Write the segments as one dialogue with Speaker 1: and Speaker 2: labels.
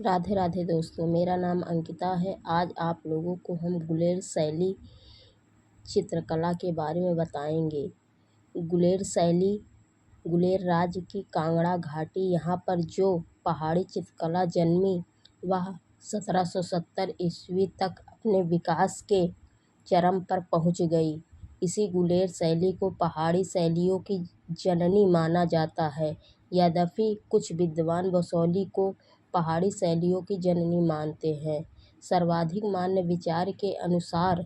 Speaker 1: राधे राधे दोस्तों, मेरा नाम अंकिता है। आज आप लोगों को हम गुलेर शैली चित्रकला के बारे में बताएंगे। गुलेर शैली गुलेर राज्य की कांगड़ा घाटी यहाँ पर जो पहाड़ी चित्रकला जन्मी, वह 1770 ईस्वी तक अपने विकास के चरम पर पहुँच गई। इसी गुलेर शैली को पहाड़ी शैलियों की जननी माना जाता है। यद्यपि कुछ विद्वान बसोली को पहाड़ी शैलियों की जननी मानते हैं। सर्वाधिक मान्य विचार के अनुसार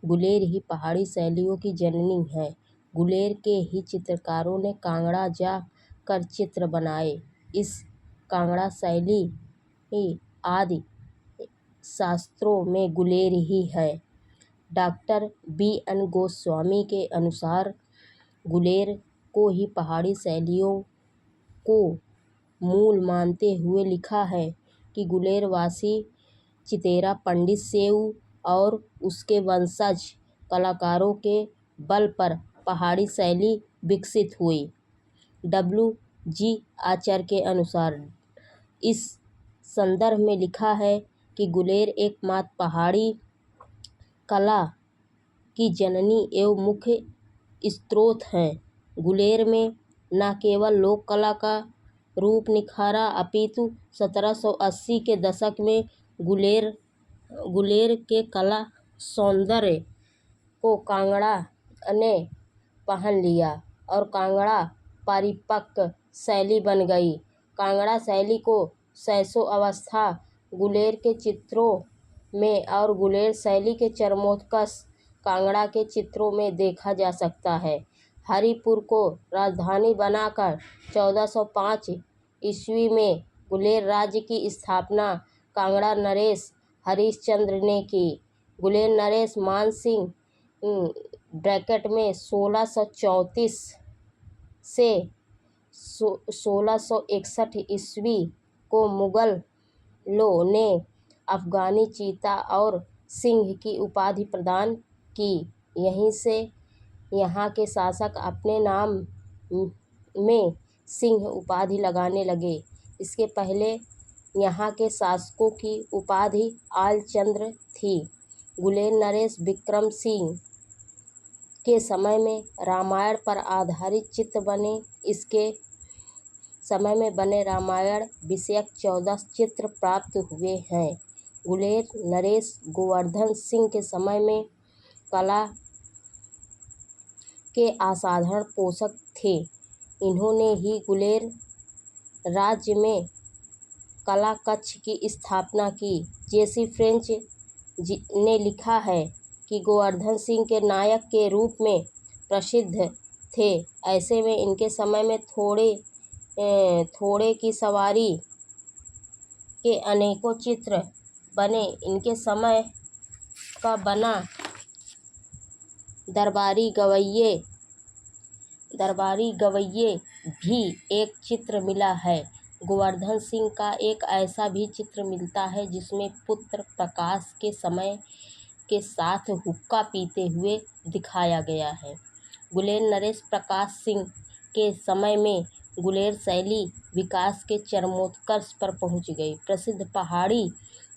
Speaker 1: गुलेर ही पहाड़ी शैलियों की जननी है। गुलेर के ही चित्रकारों ने कांगड़ा जा कर चित्र बनाए। इस कांगड़ा शैली आदि शास्त्रों में गुलेर ही है। Doctor B.N. गोस्वामी के अनुसार गुलेर को ही पहाड़ी शैलियों को मूल मानते हुए लिखा है कि गुलेरवासी चितेरा पंडित सेऊ और उसके वंशज कलाकारों के बल पर पहाड़ी शैली विकसित हुई। W.G. आचार्य के अनुसार इस संदर्भ में लिखा है कि गुलेर एकमात्र पहाड़ी कला की जननी एवं मुख्य स्रोत हैं। गुलेर में न केवल लोक कला का रूप निखारा, अपितु 1780 के दशक में गुलेर के कला सौंदर्य को कांगड़ा ने पहन लिया और कांगड़ा परिपक्व शैली बन गई। कांगड़ा शैली को शैशव अवस्था गुलेर के चित्रों में और गुलेर शैली के चरमोत्कर्ष कांगड़ा के चित्रों में देखा जा सकता है। हरिपुर को राजधानी बनाकर 1405 ईस्वी में गुलेर राज्य की स्थापना कांगड़ा नरेश हरिश्चंद्र ने की। गुलेर नरेश मानसिंह ब्रैकेट में 1634 से 1661 ईस्वी को मुगलों ने अफगानी चीता और सिंह की उपाधि प्रदान की। यहीं से यहाँ के शासक अपने नाम में सिंह उपाधि लगाने लगे। इसके पहले यहाँ के शासकों की उपाधि आलचंद्र थी। गुलेर नरेश विक्रम सिंह के समय में रामायण पर आधारित चित्र बने। इसके समय में बने रामायण विषयक 14 चित्र प्राप्त हुए हैं। गुलेर नरेश गोवर्धन सिंह के समय में कला के असाधारण पोषक थे। इन्होंने ही गुलेर राज्य में कला कक्ष की स्थापना की। जेसी फ्रेंच ने लिखा है कि गोवर्धन सिंह के नायक के रूप में प्रसिद्ध थे। ऐसे में इनके समय में थोड़े की सवारी के अनेकों चित्र बने। इनके समय का बना दरबारी गवैये भी एक चित्र मिला है। गोवर्धन सिंह का एक ऐसा भी चित्र मिलता है जिसमें पुत्र प्रकाश के समय के साथ हुक्का पीते हुए दिखाया गया है। गुलेर नरेश प्रकाश सिंह के समय में गुलेर शैली विकास के चरमोत्कर्ष पर पहुंच गई। प्रसिद्ध पहाड़ी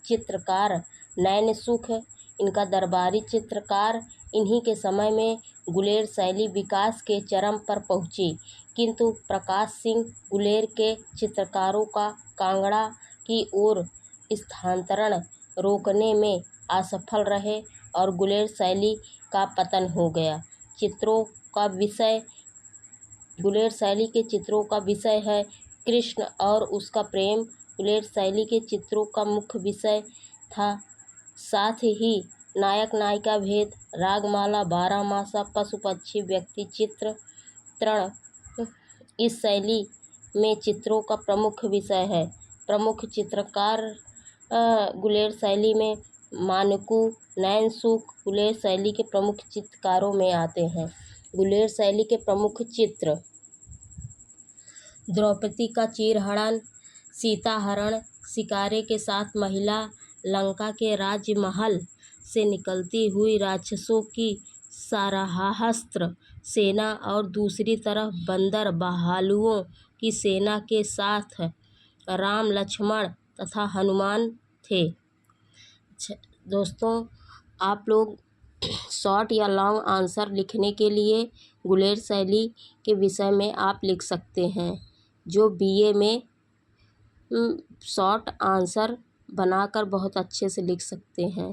Speaker 1: चित्रकार नैनसुख इनका दरबारी चित्रकार इन्हीं के समय में गुलेर शैली विकास के चरम पर पहुंची। किंतु प्रकाश सिंह गुलेर के चित्रकारों का कांगड़ा की ओर स्थानांतरण रोकने में असफल रहे और गुलेर शैली का पतन हो गया। गुलेर शैली के चित्रों का विषय है कृष्ण और उसका प्रेम। गुलेर शैली के चित्रों का मुख्य विषय था। साथ ही नायक नायिका भेद, रागमाला, बारहमासा, पशु पक्षी, व्यक्ति चित्रण इस शैली में चित्रों का प्रमुख विषय है। प्रमुख चित्रकार गुलेर शैली में मानकू, नैनसुख गुलेर शैली के प्रमुख चित्रकारों में आते हैं। गुलेर शैली के प्रमुख चित्र द्रौपदी का चीरहरण, सीताहरण, शिकारे के साथ महिला, लंका के राजमहल से निकलती हुई राक्षसों की सारहास्त्र सेना और दूसरी तरफ बंदर भालुओं की सेना के साथ राम लक्ष्मण तथा हनुमान थे। दोस्तों, आप लोग शॉर्ट या लॉन्ग आंसर लिखने के लिए गुलेर शैली के विषय में आप लिख सकते हैं, जो बीए में शॉर्ट आंसर बनाकर बहुत अच्छे से लिख सकते हैं।